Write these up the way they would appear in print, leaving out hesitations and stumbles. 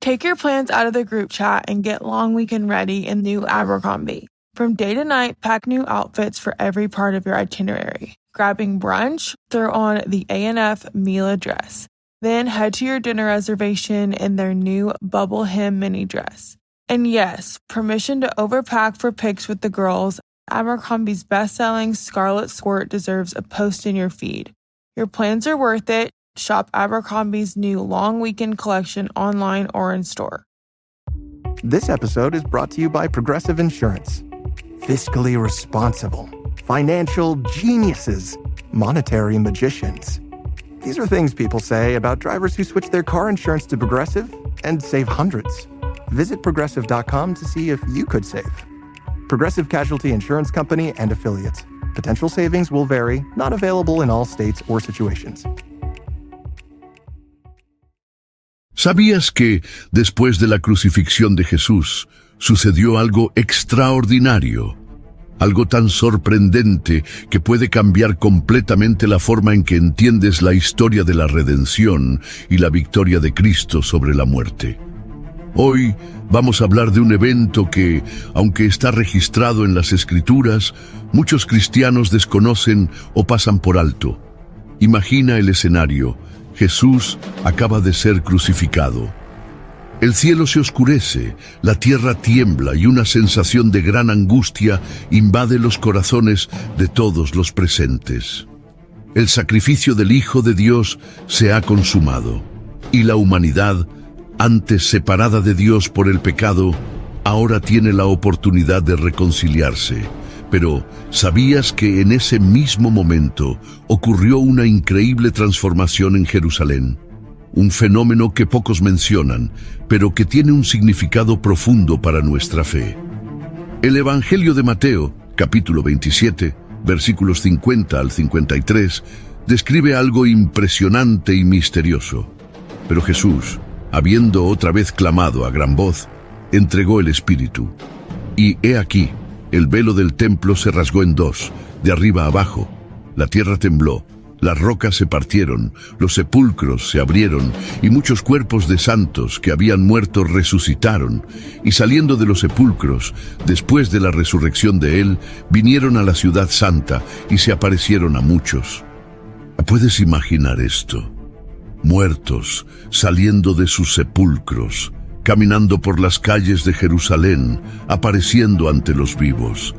Take your plans out of the group chat and get long weekend ready in new Abercrombie. From day to night, pack new outfits for every part of your itinerary. Grabbing brunch? Throw on the A&F Mila dress. Then head to your dinner reservation in their new bubble hem mini dress. And yes, permission to overpack for pics with the girls. Abercrombie's best-selling Scarlet Squirt deserves a post in your feed. Your plans are worth it. Shop Abercrombie's new long weekend collection online or in store. This episode is brought to you by Progressive Insurance. Fiscally responsible, financial geniuses, monetary magicians. These are things people say about drivers who switch their car insurance to Progressive and save hundreds. Visit Progressive.com to see if you could save. Progressive Casualty Insurance Company and Affiliates. Potential savings will vary, not available in all states or situations. ¿Sabías que, después de la crucifixión de Jesús, sucedió algo extraordinario? Algo tan sorprendente que puede cambiar completamente la forma en que entiendes la historia de la redención y la victoria de Cristo sobre la muerte. Hoy vamos a hablar de un evento que, aunque está registrado en las Escrituras, muchos cristianos desconocen o pasan por alto. Imagina el escenario. Jesús acaba de ser crucificado. El cielo se oscurece, la tierra tiembla y una sensación de gran angustia invade los corazones de todos los presentes. El sacrificio del Hijo de Dios se ha consumado, y la humanidad, antes separada de Dios por el pecado, ahora tiene la oportunidad de reconciliarse. Pero, ¿sabías que en ese mismo momento ocurrió una increíble transformación en Jerusalén? Un fenómeno que pocos mencionan, pero que tiene un significado profundo para nuestra fe. El Evangelio de Mateo, capítulo 27, versículos 50 al 53, describe algo impresionante y misterioso. Pero Jesús, habiendo otra vez clamado a gran voz, entregó el Espíritu. Y he aquí, el velo del templo se rasgó en dos, de arriba a abajo. La tierra tembló, las rocas se partieron, los sepulcros se abrieron, y muchos cuerpos de santos que habían muerto resucitaron, y saliendo de los sepulcros, después de la resurrección de él, vinieron a la ciudad santa y se aparecieron a muchos. ¿Puedes imaginar esto? Muertos, saliendo de sus sepulcros, caminando por las calles de Jerusalén, apareciendo ante los vivos.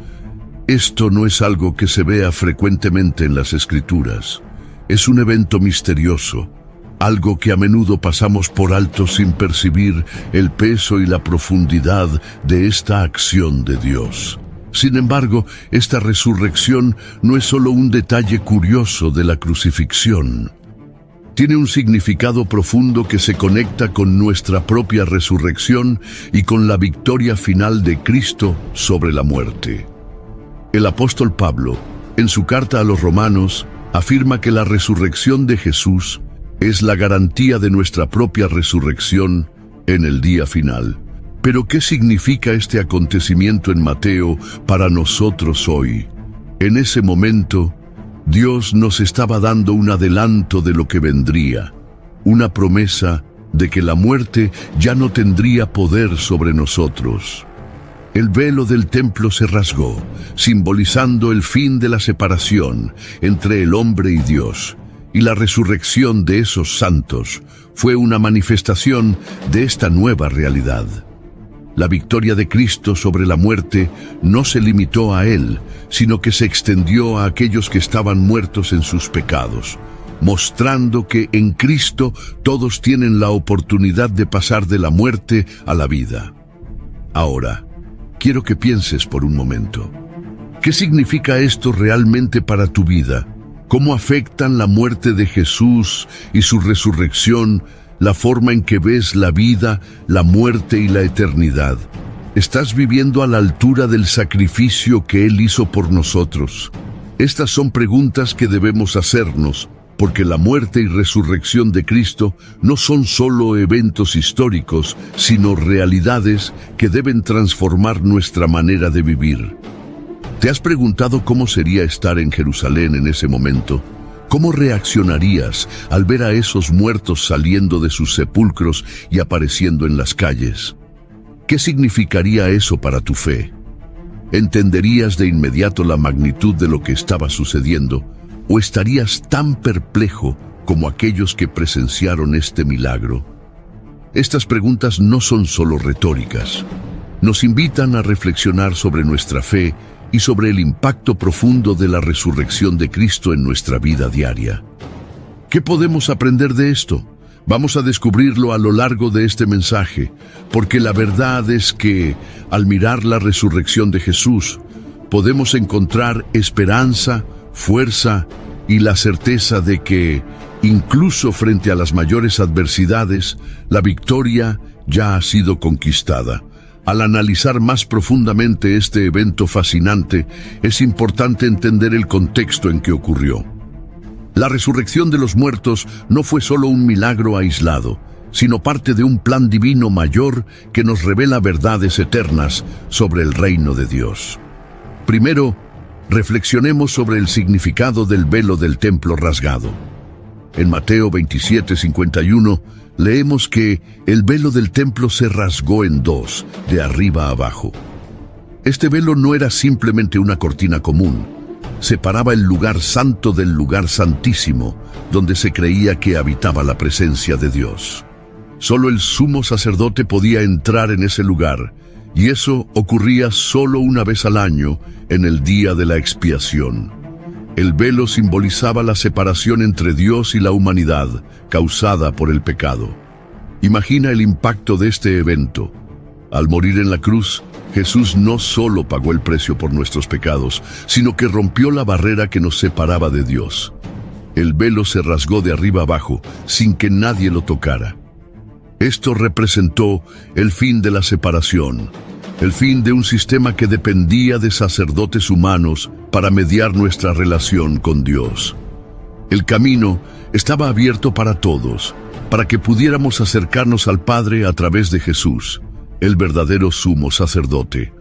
Esto no es algo que se vea frecuentemente en las Escrituras. Es un evento misterioso, algo que a menudo pasamos por alto sin percibir el peso y la profundidad de esta acción de Dios. Sin embargo, esta resurrección no es solo un detalle curioso de la crucifixión. Tiene un significado profundo que se conecta con nuestra propia resurrección y con la victoria final de Cristo sobre la muerte. El apóstol Pablo, en su carta a los Romanos, afirma que la resurrección de Jesús es la garantía de nuestra propia resurrección en el día final. Pero, ¿qué significa este acontecimiento en Mateo para nosotros hoy? En ese momento, Dios nos estaba dando un adelanto de lo que vendría, una promesa de que la muerte ya no tendría poder sobre nosotros. El velo del templo se rasgó, simbolizando el fin de la separación entre el hombre y Dios, y la resurrección de esos santos fue una manifestación de esta nueva realidad. La victoria de Cristo sobre la muerte no se limitó a Él, sino que se extendió a aquellos que estaban muertos en sus pecados, mostrando que en Cristo todos tienen la oportunidad de pasar de la muerte a la vida. Ahora, quiero que pienses por un momento. ¿Qué significa esto realmente para tu vida? ¿Cómo afectan la muerte de Jesús y su resurrección la forma en que ves la vida, la muerte y la eternidad? ¿Estás viviendo a la altura del sacrificio que Él hizo por nosotros? Estas son preguntas que debemos hacernos, porque la muerte y resurrección de Cristo no son solo eventos históricos, sino realidades que deben transformar nuestra manera de vivir. ¿Te has preguntado cómo sería estar en Jerusalén en ese momento? ¿Cómo reaccionarías al ver a esos muertos saliendo de sus sepulcros y apareciendo en las calles? ¿Qué significaría eso para tu fe? ¿Entenderías de inmediato la magnitud de lo que estaba sucediendo o estarías tan perplejo como aquellos que presenciaron este milagro? Estas preguntas no son solo retóricas. Nos invitan a reflexionar sobre nuestra fe y sobre el impacto profundo de la resurrección de Cristo en nuestra vida diaria. ¿Qué podemos aprender de esto? Vamos a descubrirlo a lo largo de este mensaje, porque la verdad es que, al mirar la resurrección de Jesús, podemos encontrar esperanza, fuerza y la certeza de que, incluso frente a las mayores adversidades, la victoria ya ha sido conquistada. Al analizar más profundamente este evento fascinante, es importante entender el contexto en que ocurrió. La resurrección de los muertos no fue solo un milagro aislado, sino parte de un plan divino mayor que nos revela verdades eternas sobre el reino de Dios. Primero, reflexionemos sobre el significado del velo del templo rasgado. En Mateo 27:51, leemos que el velo del templo se rasgó en dos, de arriba a abajo. Este velo no era simplemente una cortina común. Separaba el lugar santo del lugar santísimo, donde se creía que habitaba la presencia de Dios. Solo el sumo sacerdote podía entrar en ese lugar, y eso ocurría solo una vez al año, en el día de la expiación. El velo simbolizaba la separación entre Dios y la humanidad, causada por el pecado. Imagina el impacto de este evento. Al morir en la cruz, Jesús no solo pagó el precio por nuestros pecados, sino que rompió la barrera que nos separaba de Dios. El velo se rasgó de arriba abajo, sin que nadie lo tocara. Esto representó el fin de la separación, el fin de un sistema que dependía de sacerdotes humanos para mediar nuestra relación con Dios. El camino estaba abierto para todos, para que pudiéramos acercarnos al Padre a través de Jesús, el verdadero sumo sacerdote.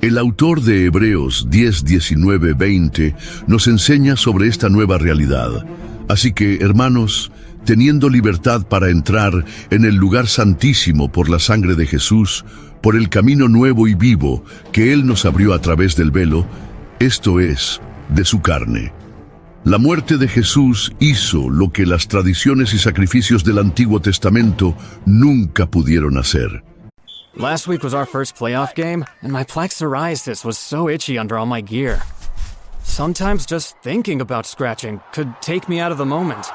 El autor de Hebreos 10, 19, 20 nos enseña sobre esta nueva realidad. Así que, hermanos, teniendo libertad para entrar en el lugar santísimo por la sangre de Jesús, por el camino nuevo y vivo que Él nos abrió a través del velo, esto es, de su carne. La muerte de Jesús hizo lo que las tradiciones y sacrificios del Antiguo Testamento nunca pudieron hacer. Last week was our first playoff game, and my plaque psoriasis was so itchy under all my gear. Sometimes just thinking about scratching could take me out of the moment.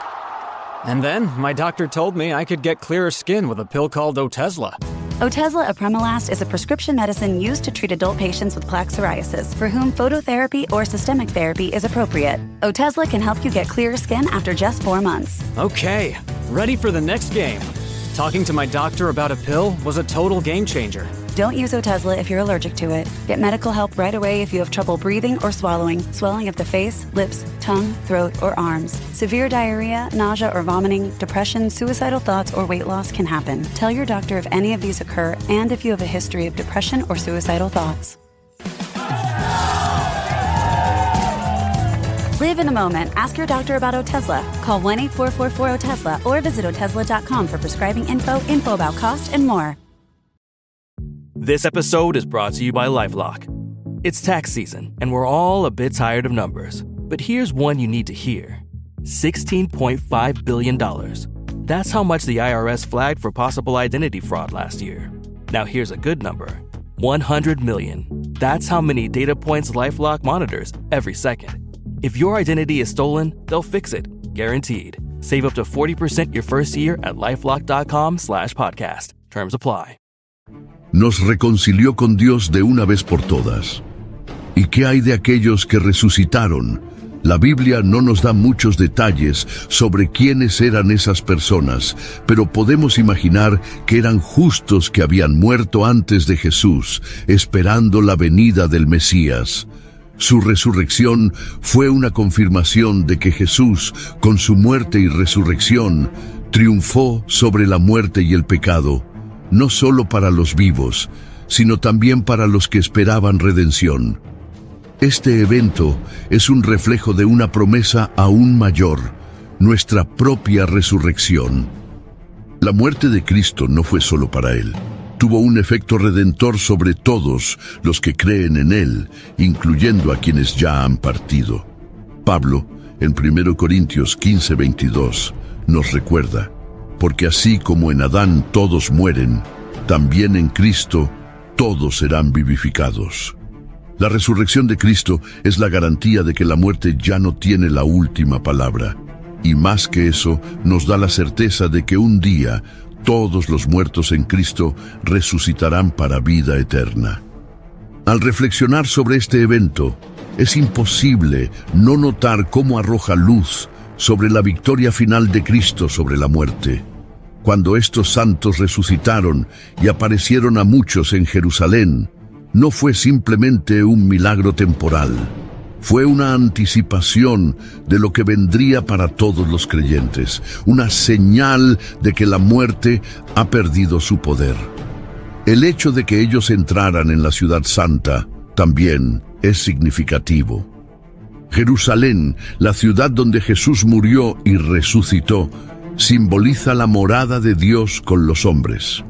And then my doctor told me I could get clearer skin with a pill called Otezla. Otezla Apremilast is a prescription medicine used to treat adult patients with plaque psoriasis for whom phototherapy or systemic therapy is appropriate. Otezla can help you get clearer skin after just 4 months. Okay, ready for the next game. Talking to my doctor about a pill was a total game changer. Don't use Otezla if you're allergic to it. Get medical help right away if you have trouble breathing or swallowing, swelling of the face, lips, tongue, throat, or arms. Severe diarrhea, nausea or vomiting, depression, suicidal thoughts, or weight loss can happen. Tell your doctor if any of these occur and if you have a history of depression or suicidal thoughts. Live in the moment. Ask your doctor about Otezla. Call 1-844-4-OTEZLA or visit Otezla.com for prescribing info about cost, and more. This episode is brought to you by LifeLock. It's tax season, and we're all a bit tired of numbers. But here's one you need to hear. $16.5 billion. That's how much the IRS flagged for possible identity fraud last year. Now here's a good number. 100 million. That's how many data points LifeLock monitors every second. If your identity is stolen, they'll fix it. Guaranteed. Save up to 40% your first year at LifeLock.com/podcast. Terms apply. Nos reconcilió con Dios de una vez por todas. ¿Y qué hay de aquellos que resucitaron? La Biblia no nos da muchos detalles sobre quiénes eran esas personas, pero podemos imaginar que eran justos que habían muerto antes de Jesús, esperando la venida del Mesías. Su resurrección fue una confirmación de que Jesús, con su muerte y resurrección, triunfó sobre la muerte y el pecado, no solo para los vivos, sino también para los que esperaban redención. Este evento es un reflejo de una promesa aún mayor, nuestra propia resurrección. La muerte de Cristo no fue solo para Él. Tuvo un efecto redentor sobre todos los que creen en Él, incluyendo a quienes ya han partido. Pablo, en 1 Corintios 15:22, nos recuerda: porque así como en Adán todos mueren, también en Cristo todos serán vivificados. La resurrección de Cristo es la garantía de que la muerte ya no tiene la última palabra. Y más que eso, nos da la certeza de que un día todos los muertos en Cristo resucitarán para vida eterna. Al reflexionar sobre este evento, es imposible no notar cómo arroja luz sobre la victoria final de Cristo sobre la muerte. Cuando estos santos resucitaron y aparecieron a muchos en Jerusalén, no fue simplemente un milagro temporal. Fue una anticipación de lo que vendría para todos los creyentes, una señal de que la muerte ha perdido su poder. El hecho de que ellos entraran en la ciudad santa también es significativo. Jerusalén, la ciudad donde Jesús murió y resucitó, simboliza la morada de Dios con los hombres.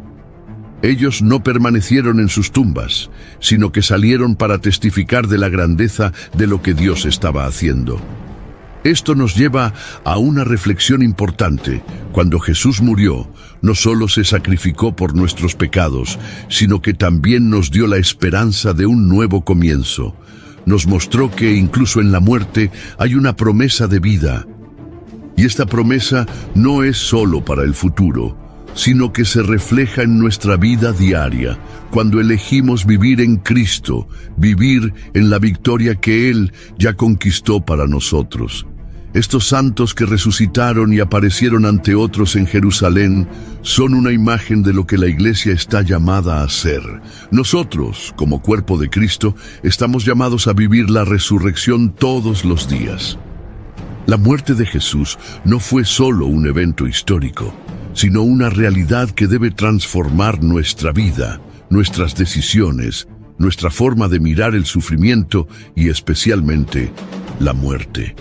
Ellos no permanecieron en sus tumbas, sino que salieron para testificar de la grandeza de lo que Dios estaba haciendo. Esto nos lleva a una reflexión importante. Cuando Jesús murió, no solo se sacrificó por nuestros pecados, sino que también nos dio la esperanza de un nuevo comienzo. Nos mostró que incluso en la muerte hay una promesa de vida. Y esta promesa no es solo para el futuro, sino que se refleja en nuestra vida diaria, cuando elegimos vivir en Cristo, vivir en la victoria que Él ya conquistó para nosotros. Estos santos que resucitaron y aparecieron ante otros en Jerusalén son una imagen de lo que la Iglesia está llamada a ser. Nosotros, como cuerpo de Cristo, estamos llamados a vivir la resurrección todos los días. La muerte de Jesús no fue solo un evento histórico, sino una realidad que debe transformar nuestra vida, nuestras decisiones, nuestra forma de mirar el sufrimiento y especialmente la muerte.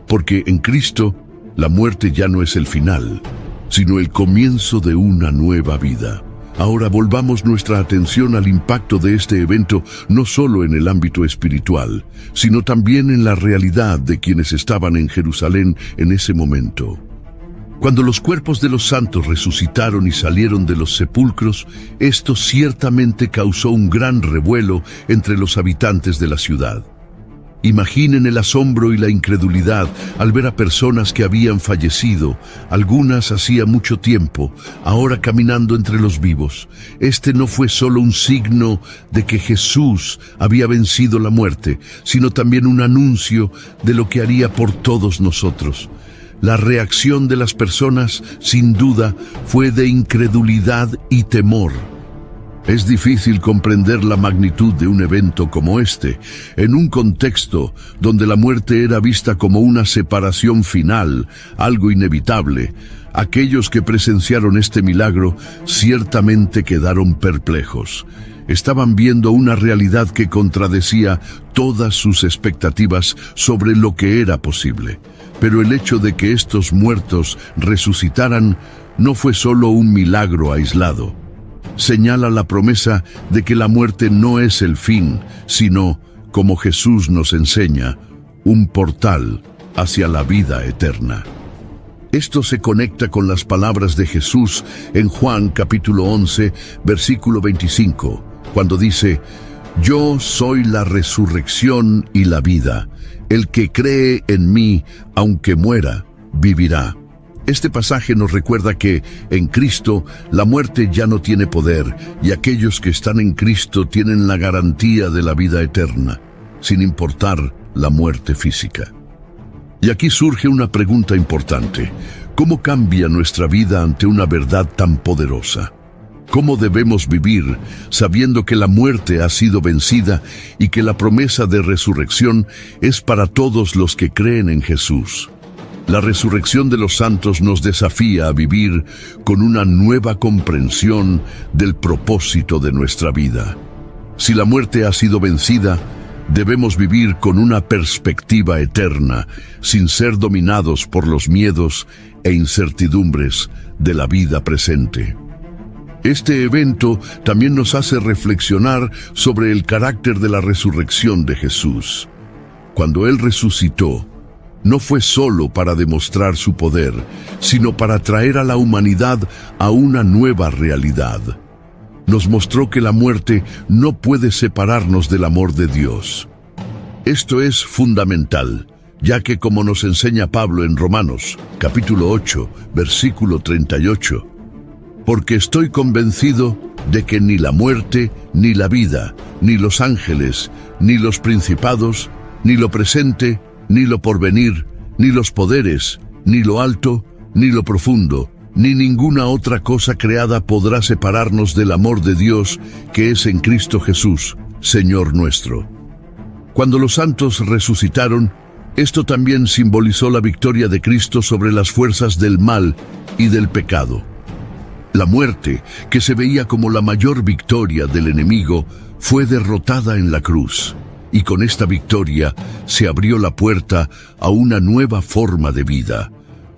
Porque en Cristo, la muerte ya no es el final, sino el comienzo de una nueva vida. Ahora volvamos nuestra atención al impacto de este evento no solo en el ámbito espiritual, sino también en la realidad de quienes estaban en Jerusalén en ese momento. Cuando los cuerpos de los santos resucitaron y salieron de los sepulcros, esto ciertamente causó un gran revuelo entre los habitantes de la ciudad. Imaginen el asombro y la incredulidad al ver a personas que habían fallecido, algunas hacía mucho tiempo, ahora caminando entre los vivos. Este no fue solo un signo de que Jesús había vencido la muerte, sino también un anuncio de lo que haría por todos nosotros. La reacción de las personas, sin duda, fue de incredulidad y temor. Es difícil comprender la magnitud de un evento como este, en un contexto donde la muerte era vista como una separación final, algo inevitable. Aquellos que presenciaron este milagro ciertamente quedaron perplejos. Estaban viendo una realidad que contradecía todas sus expectativas sobre lo que era posible. Pero el hecho de que estos muertos resucitaran no fue solo un milagro aislado. Señala la promesa de que la muerte no es el fin, sino, como Jesús nos enseña, un portal hacia la vida eterna. Esto se conecta con las palabras de Jesús en Juan capítulo 11, versículo 25, cuando dice: «Yo soy la resurrección y la vida. El que cree en mí, aunque muera, vivirá». Este pasaje nos recuerda que, en Cristo, la muerte ya no tiene poder, y aquellos que están en Cristo tienen la garantía de la vida eterna, sin importar la muerte física. Y aquí surge una pregunta importante: ¿cómo cambia nuestra vida ante una verdad tan poderosa? ¿Cómo debemos vivir sabiendo que la muerte ha sido vencida y que la promesa de resurrección es para todos los que creen en Jesús? La resurrección de los santos nos desafía a vivir con una nueva comprensión del propósito de nuestra vida. Si la muerte ha sido vencida, Debemos vivir con una perspectiva eterna, sin ser dominados por los miedos e incertidumbres de la vida presente. Este evento también nos hace reflexionar sobre el carácter de la resurrección de Jesús. Cuando Él resucitó, no fue solo para demostrar su poder, sino para traer a la humanidad a una nueva realidad. Nos mostró que la muerte no puede separarnos del amor de Dios. Esto es fundamental, ya que como nos enseña Pablo en Romanos, capítulo 8, versículo 38, porque estoy convencido de que ni la muerte, ni la vida, ni los ángeles, ni los principados, ni lo presente, ni lo porvenir, ni los poderes, ni lo alto, ni lo profundo, ni ninguna otra cosa creada podrá separarnos del amor de Dios que es en Cristo Jesús, Señor nuestro. Cuando los santos resucitaron, esto también simbolizó la victoria de Cristo sobre las fuerzas del mal y del pecado. La muerte, que se veía como la mayor victoria del enemigo, fue derrotada en la cruz. Y con esta victoria se abrió la puerta a una nueva forma de vida.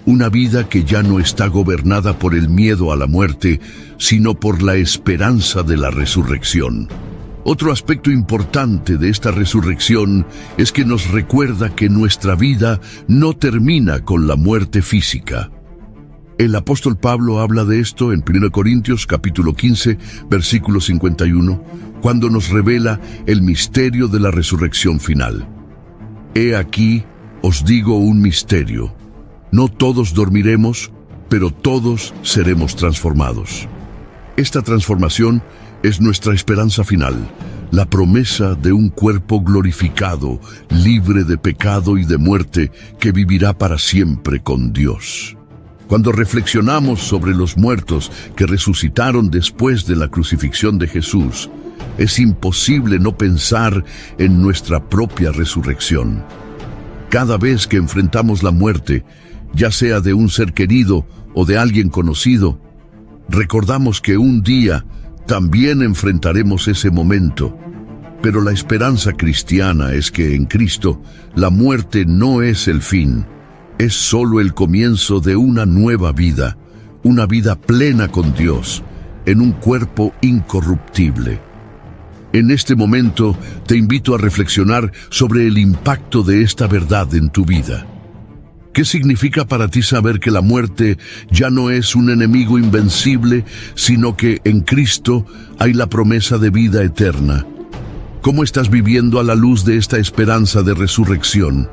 Una vida que ya no está gobernada por el miedo a la muerte, sino por la esperanza de la resurrección. Otro aspecto importante de esta resurrección es que nos recuerda que nuestra vida no termina con la muerte física. El apóstol Pablo habla de esto en 1 Corintios capítulo 15, versículo 51, cuando nos revela el misterio de la resurrección final. He aquí, os digo un misterio. No todos dormiremos, pero todos seremos transformados. Esta transformación es nuestra esperanza final, la promesa de un cuerpo glorificado, libre de pecado y de muerte, que vivirá para siempre con Dios. Cuando reflexionamos sobre los muertos que resucitaron después de la crucifixión de Jesús, es imposible no pensar en nuestra propia resurrección. Cada vez que enfrentamos la muerte, ya sea de un ser querido o de alguien conocido, recordamos que un día también enfrentaremos ese momento. Pero la esperanza cristiana es que en Cristo la muerte no es el fin, es solo el comienzo de una nueva vida, una vida plena con Dios, en un cuerpo incorruptible. En este momento te invito a reflexionar sobre el impacto de esta verdad en tu vida. ¿Qué significa para ti saber que la muerte ya no es un enemigo invencible, sino que en Cristo hay la promesa de vida eterna? ¿Cómo estás viviendo a la luz de esta esperanza de resurrección?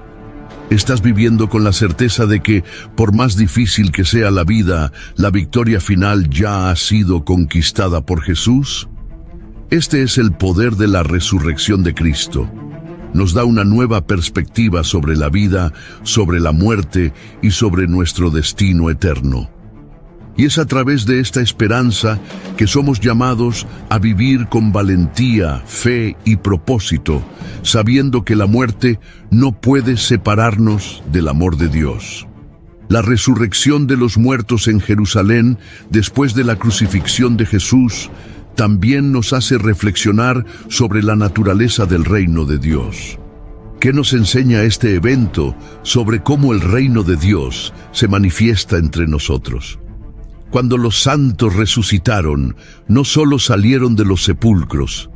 ¿Estás viviendo con la certeza de que, por más difícil que sea la vida, la victoria final ya ha sido conquistada por Jesús? Este es el poder de la resurrección de Cristo. Nos da una nueva perspectiva sobre la vida, sobre la muerte y sobre nuestro destino eterno. Y es a través de esta esperanza que somos llamados a vivir con valentía, fe y propósito, sabiendo que la muerte no puede separarnos del amor de Dios. La resurrección de los muertos en Jerusalén, después de la crucifixión de Jesús, también nos hace reflexionar sobre la naturaleza del reino de Dios. ¿Qué nos enseña este evento sobre cómo el reino de Dios se manifiesta entre nosotros? Cuando los santos resucitaron, no solo salieron de los sepulcros,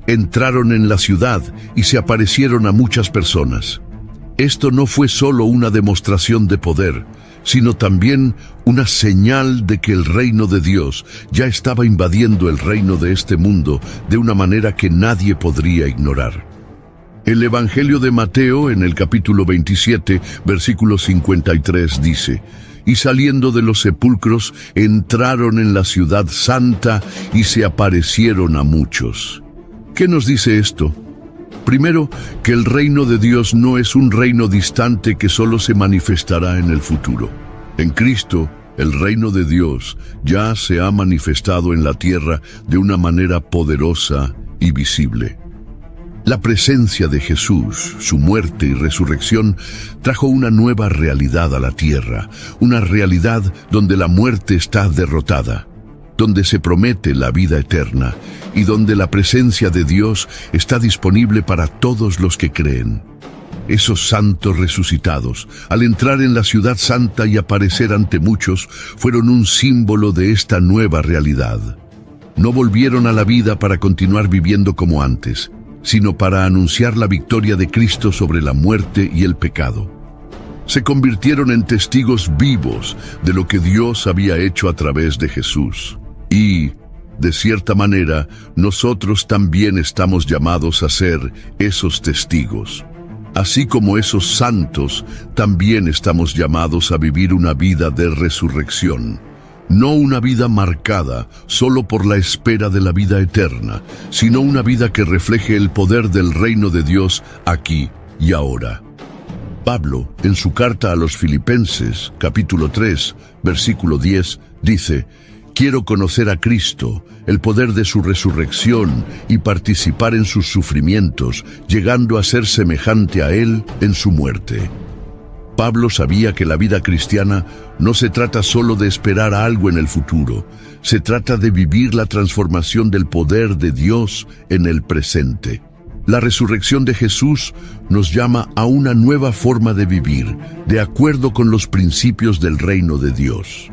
entraron en la ciudad y se aparecieron a muchas personas. Esto no fue solo una demostración de poder, sino también una señal de que el reino de Dios ya estaba invadiendo el reino de este mundo de una manera que nadie podría ignorar. El Evangelio de Mateo, en el capítulo 27, versículo 53, dice: Y saliendo de los sepulcros, entraron en la ciudad santa y se aparecieron a muchos. ¿Qué nos dice esto? Primero, que el reino de Dios no es un reino distante que solo se manifestará en el futuro. En Cristo, el reino de Dios ya se ha manifestado en la tierra de una manera poderosa y visible. La presencia de Jesús, su muerte y resurrección, trajo una nueva realidad a la tierra, una realidad donde la muerte está derrotada, donde se promete la vida eterna y donde la presencia de Dios está disponible para todos los que creen. Esos santos resucitados, al entrar en la ciudad santa y aparecer ante muchos, fueron un símbolo de esta nueva realidad. No volvieron a la vida para continuar viviendo como antes, sino para anunciar la victoria de Cristo sobre la muerte y el pecado. Se convirtieron en testigos vivos de lo que Dios había hecho a través de Jesús. Y, de cierta manera, nosotros también estamos llamados a ser esos testigos. Así como esos santos, también estamos llamados a vivir una vida de resurrección. No una vida marcada solo por la espera de la vida eterna, sino una vida que refleje el poder del reino de Dios aquí y ahora. Pablo, en su carta a los Filipenses, capítulo 3, versículo 10, dice: «Quiero conocer a Cristo, el poder de su resurrección y participar en sus sufrimientos, llegando a ser semejante a Él en su muerte». Pablo sabía que la vida cristiana no se trata solo de esperar algo en el futuro, se trata de vivir la transformación del poder de Dios en el presente. La resurrección de Jesús nos llama a una nueva forma de vivir, de acuerdo con los principios del reino de Dios.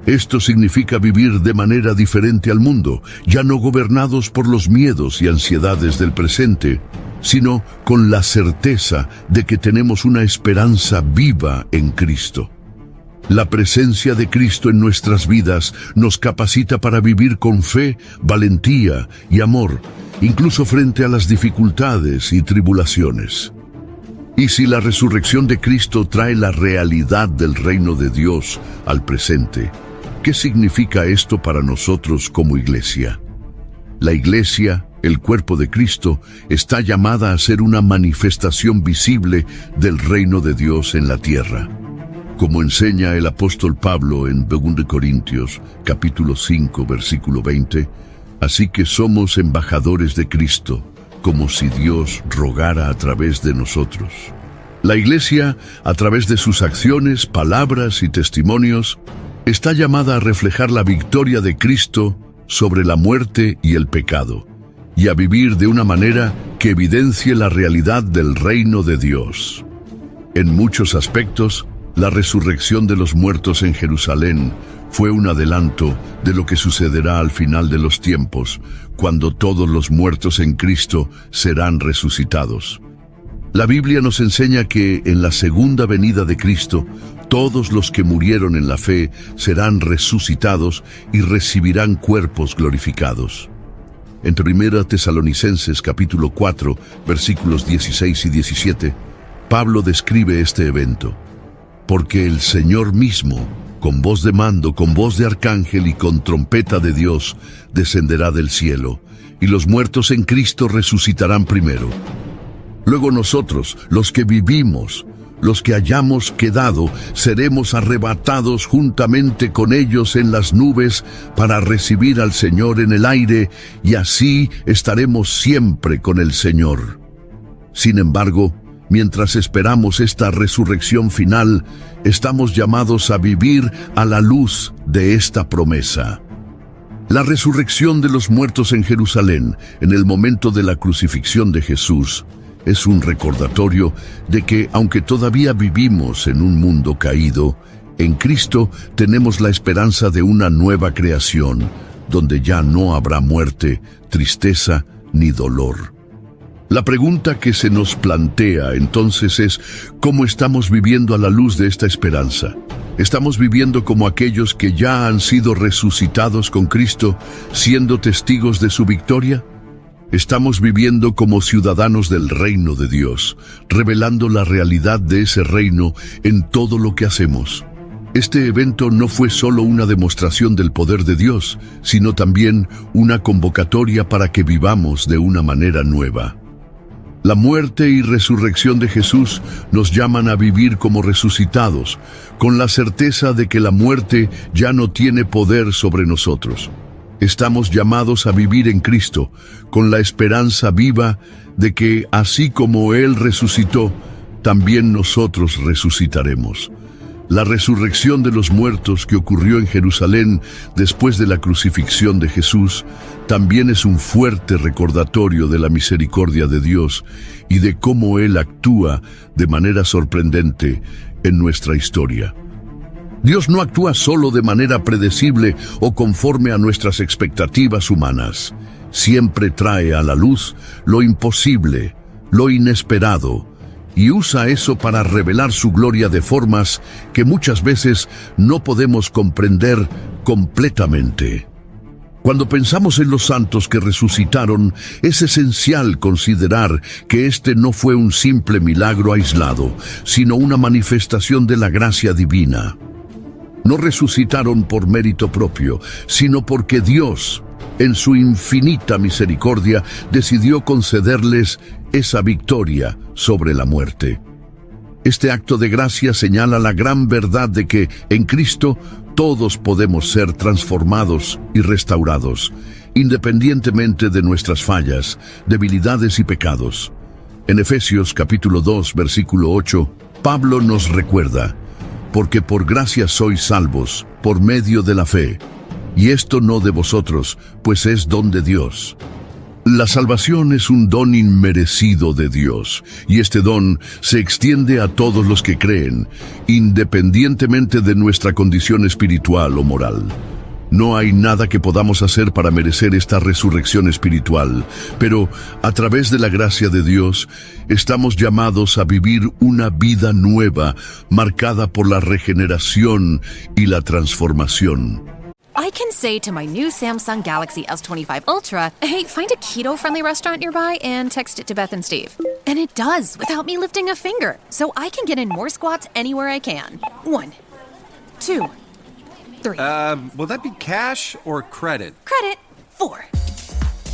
Esto significa vivir de manera diferente al mundo, ya no gobernados por los miedos y ansiedades del presente, sino con la certeza de que tenemos una esperanza viva en Cristo. La presencia de Cristo en nuestras vidas nos capacita para vivir con fe, valentía y amor, incluso frente a las dificultades y tribulaciones. Y si la resurrección de Cristo trae la realidad del reino de Dios al presente, ¿qué significa esto para nosotros como iglesia? La iglesia, el cuerpo de Cristo, está llamada a ser una manifestación visible del reino de Dios en la tierra. Como enseña el apóstol Pablo en 2 Corintios, capítulo 5, versículo 20, así que somos embajadores de Cristo, como si Dios rogara a través de nosotros. La iglesia, a través de sus acciones, palabras y testimonios, está llamada a reflejar la victoria de Cristo sobre la muerte y el pecado, y a vivir de una manera que evidencie la realidad del reino de Dios. En muchos aspectos, la resurrección de los muertos en Jerusalén fue un adelanto de lo que sucederá al final de los tiempos, cuando todos los muertos en Cristo serán resucitados. La Biblia nos enseña que en la segunda venida de Cristo, todos los que murieron en la fe serán resucitados y recibirán cuerpos glorificados. En 1 Tesalonicenses capítulo 4, versículos 16 y 17, Pablo describe este evento. Porque el Señor mismo, con voz de mando, con voz de arcángel y con trompeta de Dios, descenderá del cielo, y los muertos en Cristo resucitarán primero. Luego nosotros, los que vivimos, los que hayamos quedado, seremos arrebatados juntamente con ellos en las nubes para recibir al Señor en el aire, y así estaremos siempre con el Señor. Sin embargo, mientras esperamos esta resurrección final, estamos llamados a vivir a la luz de esta promesa. La resurrección de los muertos en Jerusalén, en el momento de la crucifixión de Jesús, es un recordatorio de que, aunque todavía vivimos en un mundo caído, en Cristo tenemos la esperanza de una nueva creación, donde ya no habrá muerte, tristeza ni dolor. La pregunta que se nos plantea entonces es: ¿cómo estamos viviendo a la luz de esta esperanza? ¿Estamos viviendo como aquellos que ya han sido resucitados con Cristo, siendo testigos de su victoria? ¿Estamos viviendo como ciudadanos del reino de Dios, revelando la realidad de ese reino en todo lo que hacemos? Este evento no fue solo una demostración del poder de Dios, sino también una convocatoria para que vivamos de una manera nueva. La muerte y resurrección de Jesús nos llaman a vivir como resucitados, con la certeza de que la muerte ya no tiene poder sobre nosotros. Estamos llamados a vivir en Cristo, con la esperanza viva de que, así como Él resucitó, también nosotros resucitaremos. La resurrección de los muertos que ocurrió en Jerusalén después de la crucifixión de Jesús también es un fuerte recordatorio de la misericordia de Dios y de cómo Él actúa de manera sorprendente en nuestra historia. Dios no actúa solo de manera predecible o conforme a nuestras expectativas humanas. Siempre trae a la luz lo imposible, lo inesperado, y usa eso para revelar su gloria de formas que muchas veces no podemos comprender completamente. Cuando pensamos en los santos que resucitaron, es esencial considerar que este no fue un simple milagro aislado, sino una manifestación de la gracia divina. No resucitaron por mérito propio, sino porque Dios, en su infinita misericordia, decidió concederles esa victoria sobre la muerte. Este acto de gracia señala la gran verdad de que en Cristo todos podemos ser transformados y restaurados, independientemente de nuestras fallas, debilidades y pecados. En Efesios capítulo 2, versículo 8, Pablo nos recuerda: porque por gracia sois salvos, por medio de la fe, y esto no de vosotros, pues es don de Dios. La salvación es un don inmerecido de Dios, y este don se extiende a todos los que creen, independientemente de nuestra condición espiritual o moral. No hay nada que podamos hacer para merecer esta resurrección espiritual, pero a través de la gracia de Dios, estamos llamados a vivir una vida nueva, marcada por la regeneración y la transformación. I can say to my new Samsung Galaxy S25 Ultra, hey, find a keto-friendly restaurant nearby and text it to Beth and Steve. And it does, without me lifting a finger. So I can get in more squats anywhere I can. 1, 2, 3. Will that be cash or credit? Credit. 4.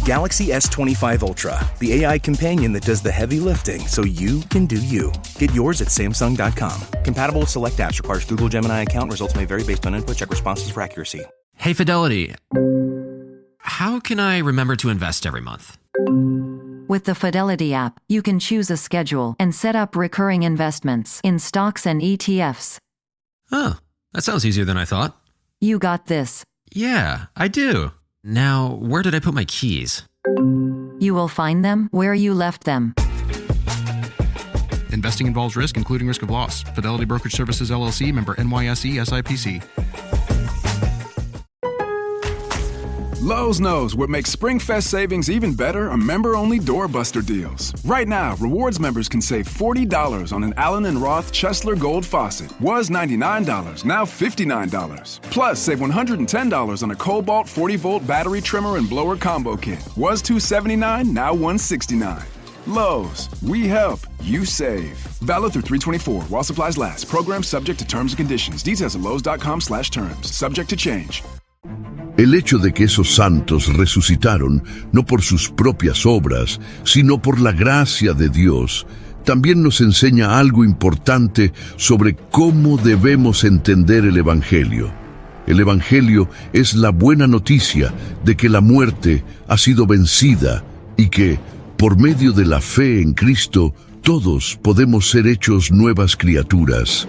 Galaxy S25 Ultra, the AI companion that does the heavy lifting so you can do you. Get yours at Samsung.com. Compatible with select apps. Requires Google Gemini account. Results may vary based on input. Check responses for accuracy. Hey, Fidelity. How can I remember to invest every month? With the Fidelity app, you can choose a schedule and set up recurring investments in stocks and ETFs. Oh, that sounds easier than I thought. You got this. Yeah, I do. Now, where did I put my keys? You will find them where you left them. Investing involves risk, including risk of loss. Fidelity Brokerage Services, LLC, member NYSE, SIPC. Lowe's knows what makes SpringFest savings even better are member-only doorbuster deals. Right now, rewards members can save $40 on an Allen & Roth Chesler Gold faucet. Was $99, now $59. Plus, save $110 on a Cobalt 40-volt battery trimmer and blower combo kit. Was $279, now $169. Lowe's, we help, you save. Valid through 3/24 while supplies last. Program subject to terms and conditions. Details at lowes.com/terms. Subject to change. El hecho de que esos santos resucitaron no por sus propias obras, sino por la gracia de Dios, también nos enseña algo importante sobre cómo debemos entender el Evangelio. El Evangelio es la buena noticia de que la muerte ha sido vencida y que, por medio de la fe en Cristo, todos podemos ser hechos nuevas criaturas.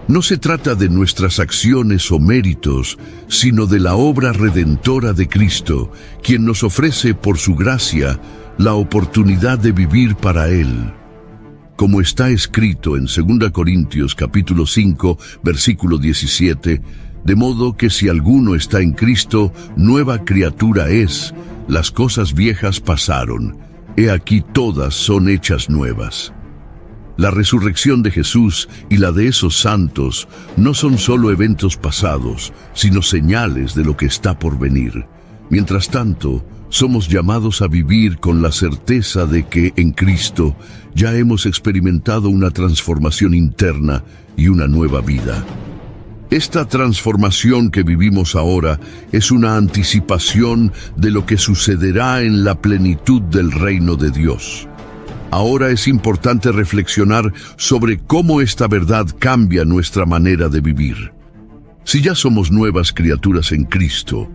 No se trata de nuestras acciones o méritos, sino de la obra redentora de Cristo, quien nos ofrece por su gracia la oportunidad de vivir para Él. Como está escrito en 2 Corintios capítulo 5, versículo 17, de modo que si alguno está en Cristo, nueva criatura es, las cosas viejas pasaron, he aquí todas son hechas nuevas. La resurrección de Jesús y la de esos santos no son solo eventos pasados, sino señales de lo que está por venir. Mientras tanto, somos llamados a vivir con la certeza de que en Cristo ya hemos experimentado una transformación interna y una nueva vida. Esta transformación que vivimos ahora es una anticipación de lo que sucederá en la plenitud del reino de Dios. Ahora es importante reflexionar sobre cómo esta verdad cambia nuestra manera de vivir. Si ya somos nuevas criaturas en Cristo,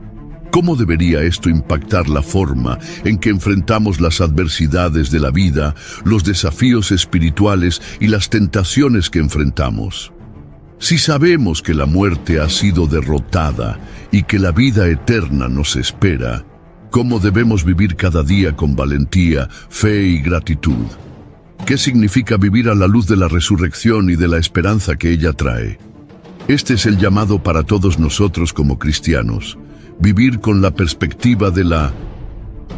¿cómo debería esto impactar la forma en que enfrentamos las adversidades de la vida, los desafíos espirituales y las tentaciones que enfrentamos? Si sabemos que la muerte ha sido derrotada y que la vida eterna nos espera, ¿cómo debemos vivir cada día con valentía, fe y gratitud? ¿Qué significa vivir a la luz de la resurrección y de la esperanza que ella trae? Este es el llamado para todos nosotros como cristianos, vivir con la perspectiva de la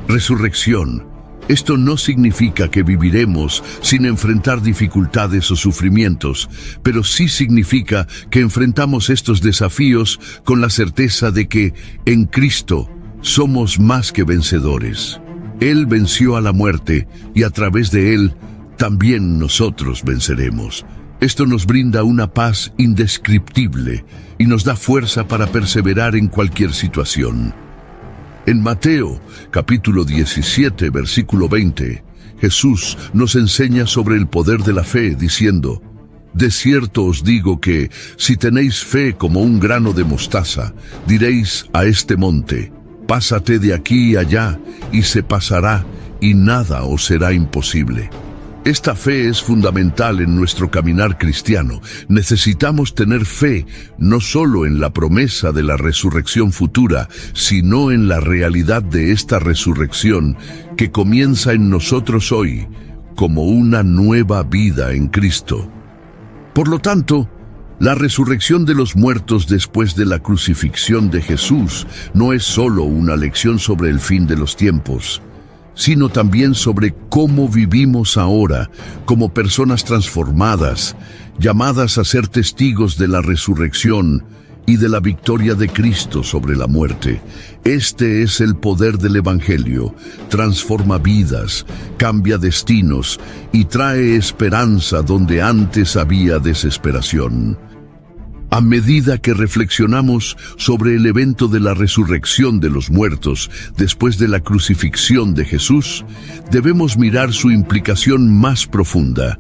resurrección. Esto no significa que viviremos sin enfrentar dificultades o sufrimientos, pero sí significa que enfrentamos estos desafíos con la certeza de que, en Cristo, somos más que vencedores. Él venció a la muerte y a través de Él, también nosotros venceremos. Esto nos brinda una paz indescriptible y nos da fuerza para perseverar en cualquier situación. En Mateo, capítulo 17, versículo 20, Jesús nos enseña sobre el poder de la fe, diciendo: de cierto os digo que, si tenéis fe como un grano de mostaza, diréis a este monte: pásate de aquí y allá, y se pasará, y nada os será imposible. Esta fe es fundamental en nuestro caminar cristiano. Necesitamos tener fe no solo en la promesa de la resurrección futura, sino en la realidad de esta resurrección que comienza en nosotros hoy, como una nueva vida en Cristo. Por lo tanto, la resurrección de los muertos después de la crucifixión de Jesús no es solo una lección sobre el fin de los tiempos, sino también sobre cómo vivimos ahora como personas transformadas, llamadas a ser testigos de la resurrección y de la victoria de Cristo sobre la muerte. Este es el poder del Evangelio. Transforma vidas, cambia destinos y trae esperanza donde antes había desesperación. A medida que reflexionamos sobre el evento de la resurrección de los muertos después de la crucifixión de Jesús, debemos mirar su implicación más profunda,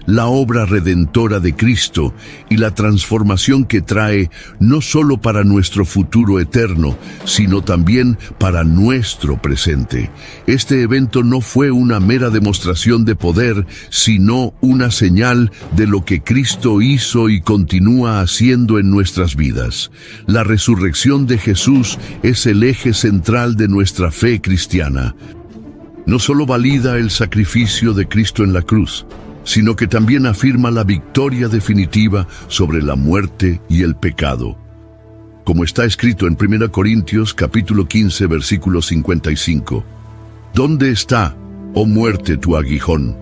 la obra redentora de Cristo y la transformación que trae no solo para nuestro futuro eterno, sino también para nuestro presente. Este evento no fue una mera demostración de poder, sino una señal de lo que Cristo hizo y continúa haciendo en nuestras vidas. La resurrección de Jesús es el eje central de nuestra fe cristiana. No solo valida el sacrificio de Cristo en la cruz, sino que también afirma la victoria definitiva sobre la muerte y el pecado. Como está escrito en 1 Corintios capítulo 15, versículo 55. ¿Dónde está, oh muerte, tu aguijón?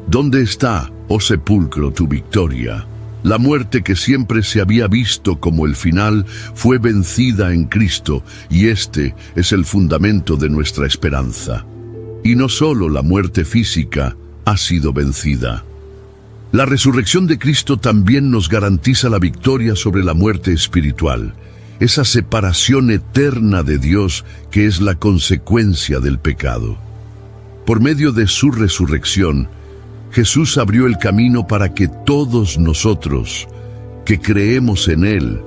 ¿Dónde está, oh sepulcro, tu victoria? La muerte que siempre se había visto como el final fue vencida en Cristo, y este es el fundamento de nuestra esperanza. Y no solo la muerte física ha sido vencida. La resurrección de Cristo también nos garantiza la victoria sobre la muerte espiritual, esa separación eterna de Dios que es la consecuencia del pecado. Por medio de su resurrección, Jesús abrió el camino para que todos nosotros, que creemos en Él.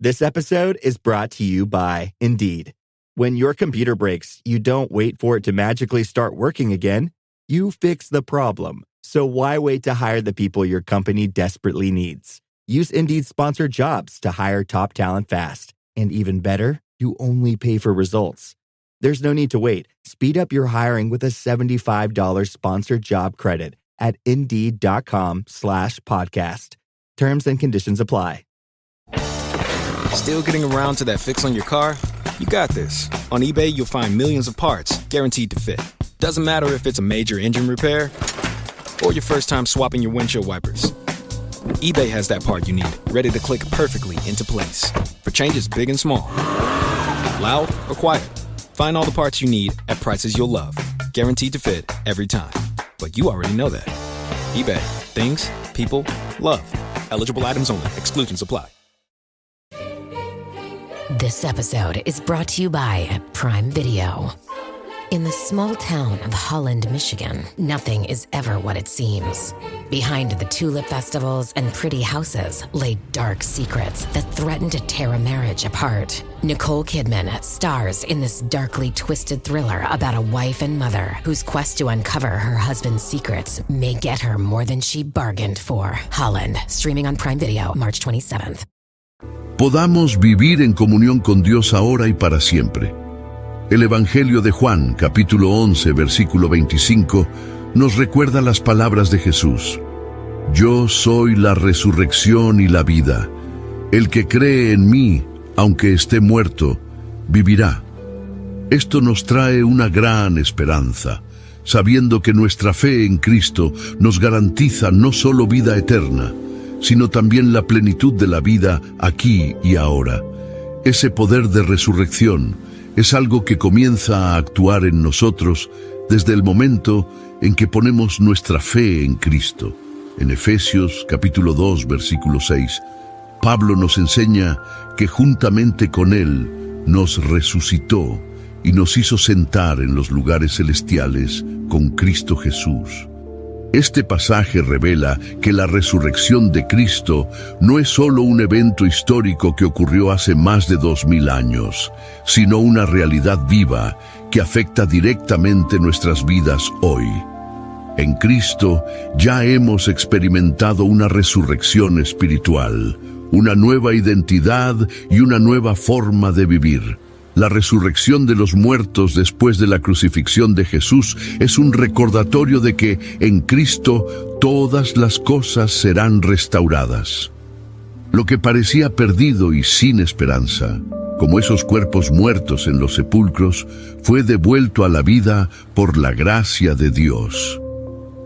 This episode is brought to you by Indeed. When your computer breaks, you don't wait for it to magically start working again. You fix the problem. So why wait to hire the people your company desperately needs? Use Indeed's sponsored jobs to hire top talent fast. And even better, you only pay for results. There's no need to wait. Speed up your hiring with a $75 sponsored job credit at Indeed.com/podcast. Terms and conditions apply. Still getting around to that fix on your car? You got this. On eBay, you'll find millions of parts guaranteed to fit. Doesn't matter if it's a major engine repair or your first time swapping your windshield wipers. eBay has that part you need, ready to click perfectly into place for changes big and small. Loud or quiet, find all the parts you need at prices you'll love. Guaranteed to fit every time. But you already know that. eBay. Things, people, love. Eligible items only. Exclusions apply. This episode is brought to you by Prime Video. In the small town of Holland, Michigan, nothing is ever what it seems. Behind the tulip festivals and pretty houses lay dark secrets that threaten to tear a marriage apart. Nicole Kidman stars in this darkly twisted thriller about a wife and mother whose quest to uncover her husband's secrets may get her more than she bargained for. Holland, streaming on Prime Video, March 27th. Podamos vivir en comunión con Dios ahora y para siempre. El Evangelio de Juan, capítulo 11, versículo 25, nos recuerda las palabras de Jesús. Yo soy la resurrección y la vida. El que cree en mí, aunque esté muerto, vivirá. Esto nos trae una gran esperanza, sabiendo que nuestra fe en Cristo nos garantiza no solo vida eterna, sino también la plenitud de la vida aquí y ahora. Ese poder de resurrección es algo que comienza a actuar en nosotros desde el momento en que ponemos nuestra fe en Cristo. En Efesios capítulo 2, versículo 6, Pablo nos enseña que juntamente con Él nos resucitó y nos hizo sentar en los lugares celestiales con Cristo Jesús. Este pasaje revela que la resurrección de Cristo no es solo un evento histórico que ocurrió hace más de 2000 años, sino una realidad viva que afecta directamente nuestras vidas hoy. En Cristo ya hemos experimentado una resurrección espiritual, una nueva identidad y una nueva forma de vivir. La resurrección de los muertos después de la crucifixión de Jesús es un recordatorio de que en Cristo todas las cosas serán restauradas. Lo que parecía perdido y sin esperanza, como esos cuerpos muertos en los sepulcros, fue devuelto a la vida por la gracia de Dios.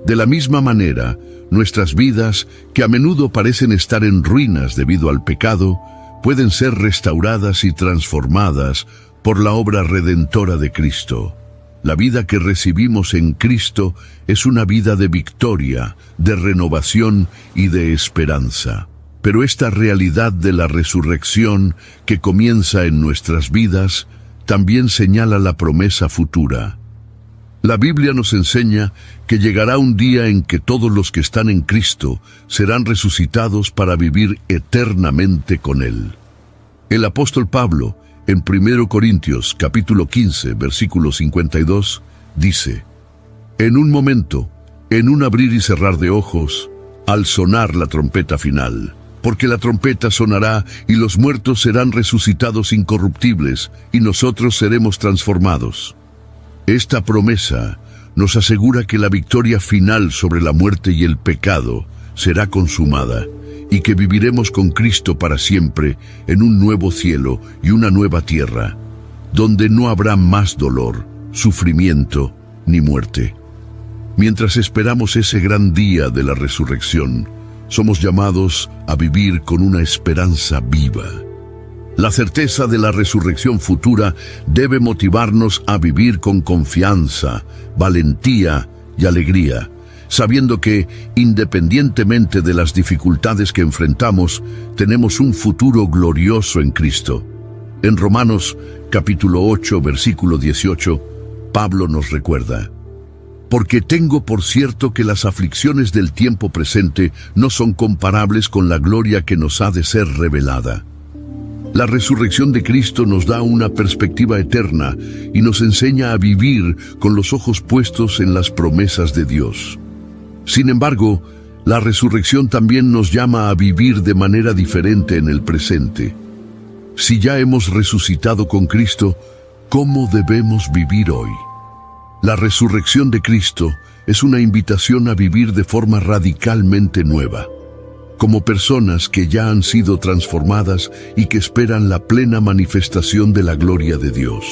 De la misma manera, nuestras vidas, que a menudo parecen estar en ruinas debido al pecado, pueden ser restauradas y transformadas por la obra redentora de Cristo. La vida que recibimos en Cristo es una vida de victoria, de renovación y de esperanza. Pero esta realidad de la resurrección que comienza en nuestras vidas también señala la promesa futura. La Biblia nos enseña que llegará un día en que todos los que están en Cristo serán resucitados para vivir eternamente con Él. El apóstol Pablo, en 1 Corintios capítulo 15, versículo 52, dice: En un momento, en un abrir y cerrar de ojos, al sonar la trompeta final, porque la trompeta sonará y los muertos serán resucitados incorruptibles y nosotros seremos transformados. Esta promesa nos asegura que la victoria final sobre la muerte y el pecado será consumada y que viviremos con Cristo para siempre en un nuevo cielo y una nueva tierra, donde no habrá más dolor, sufrimiento ni muerte. Mientras esperamos ese gran día de la resurrección, somos llamados a vivir con una esperanza viva. La certeza de la resurrección futura debe motivarnos a vivir con confianza, valentía y alegría, sabiendo que, independientemente de las dificultades que enfrentamos, tenemos un futuro glorioso en Cristo. En Romanos capítulo 8, versículo 18, Pablo nos recuerda: Porque tengo por cierto que las aflicciones del tiempo presente no son comparables con la gloria que nos ha de ser revelada. La resurrección de Cristo nos da una perspectiva eterna y nos enseña a vivir con los ojos puestos en las promesas de Dios. Sin embargo, la resurrección también nos llama a vivir de manera diferente en el presente. Si ya hemos resucitado con Cristo, ¿cómo debemos vivir hoy? La resurrección de Cristo es una invitación a vivir de forma radicalmente nueva, como personas que ya han sido transformadas y que esperan la plena manifestación de la gloria de Dios.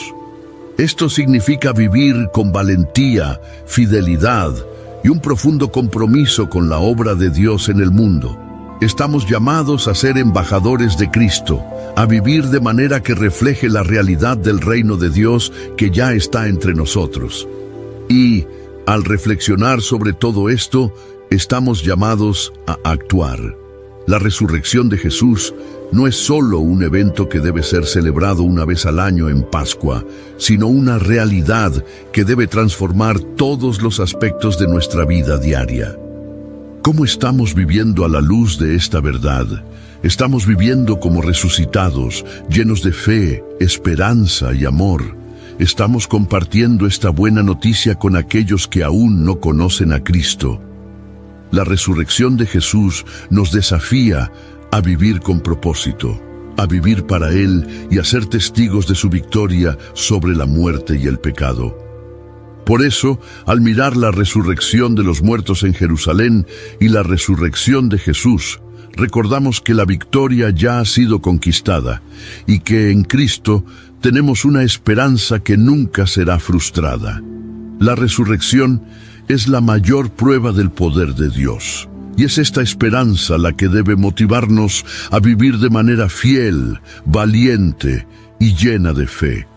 Esto significa vivir con valentía, fidelidad y un profundo compromiso con la obra de Dios en el mundo. Estamos llamados a ser embajadores de Cristo, a vivir de manera que refleje la realidad del reino de Dios que ya está entre nosotros. Y, al reflexionar sobre todo esto, estamos llamados a actuar. La resurrección de Jesús no es solo un evento que debe ser celebrado una vez al año en Pascua, sino una realidad que debe transformar todos los aspectos de nuestra vida diaria. ¿Cómo estamos viviendo a la luz de esta verdad? Estamos viviendo como resucitados, llenos de fe, esperanza y amor. Estamos compartiendo esta buena noticia con aquellos que aún no conocen a Cristo. La resurrección de Jesús nos desafía a vivir con propósito, a vivir para Él y a ser testigos de su victoria sobre la muerte y el pecado. Por eso, al mirar la resurrección de los muertos en Jerusalén y la resurrección de Jesús, recordamos que la victoria ya ha sido conquistada y que en Cristo tenemos una esperanza que nunca será frustrada. La resurrección es la mayor prueba del poder de Dios. Y es esta esperanza la que debe motivarnos a vivir de manera fiel, valiente y llena de fe,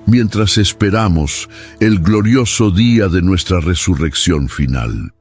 mientras esperamos el glorioso día de nuestra resurrección final.